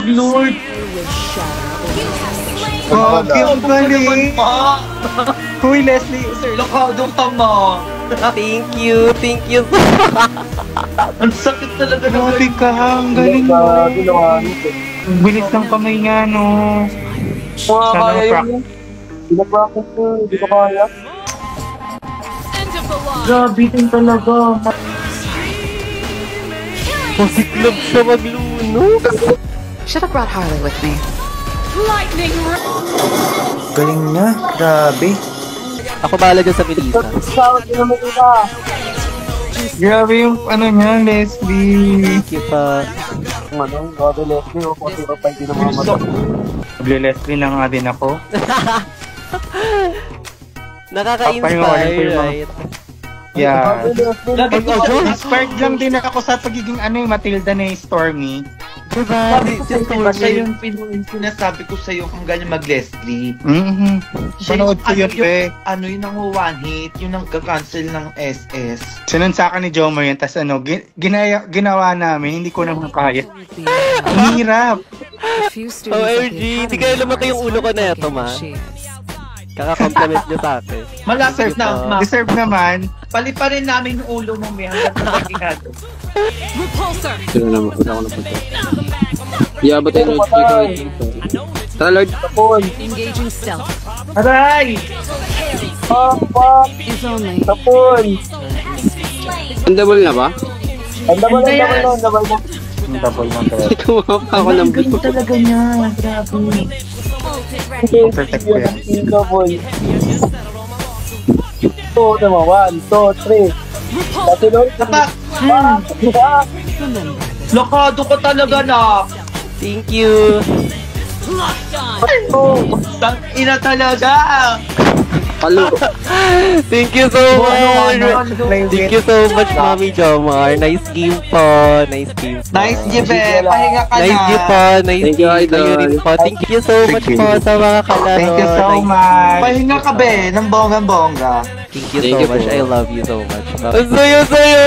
Lord! Grabe, ang galing! Huy, Leslie, sir. Lokado ka mo! Thank you so Ang sakit talaga na Grabe ka, ang galing mo. Ang bilis ng kamay nga, no. Mga kaya yun. Pinapractice ko, hindi ko kaya. Grabe din talaga. Posiklog siya magluno. Should have brought Harley with me. Galing niya, grabe. Ako bahala dyan sa Melissa. Sasawad ko naman ito. Grabe yung ano niya, Leslie. Thank you pa. Ano, grabe Leslie, o kung sino pa hindi namamatay. Leslie na nga din ako. Nakaka-inspire, right? Yeah. Lagi ko Inspired lang din ako sa pagiging Matilda na yung Stormy. Diba? diba siya yung sinasabi ko sa'yo kung ganyan mag-Leslie. Panood ko yun, pe. Ano yun ang one hit, yun ang kakancel ng SS. Sinun sa akin ni Jomer yun, tas ginawa namin, hindi ko naman kaya. Ang hirap. OMG, hindi kaya lumaki yung ulo ko na ito, ma. Kaka-compliment niyo sa akin. Malapit na, Deserve naman. paliparin namin yung ulo mo, may hanggang sa pagkingado. Sino naman? Wala ko na punta. Iabot tayo Lord. Tara Lord. Tapon. Engaging stealth. Aray! Pak! Is only. Tapon. Andable na ba? Ang double na. Ang double ng tayo. Tumapa ako ng blue. Talaga niya, grabe. Protect ko yan. Yung double. 2, 1, 2, 3. Pati Lord. Tapak! Lokado ka talaga na! Thank you. Tang ina talaga! Palo. Thank you so much. Thank you so much, Mommy Jomar. Nice game po. Nice game po. Nice, Jibe! Pahinga ka na! Nice game po. Nice Thank you, game. Idol. Kayo rin po. Thank you so much po sa mga kalaro. Thank you so Nice. much. Pahinga ka be, ng bonggang-bongga. Thank you Thank so you much. po. I love you so much. Ang saya-saya!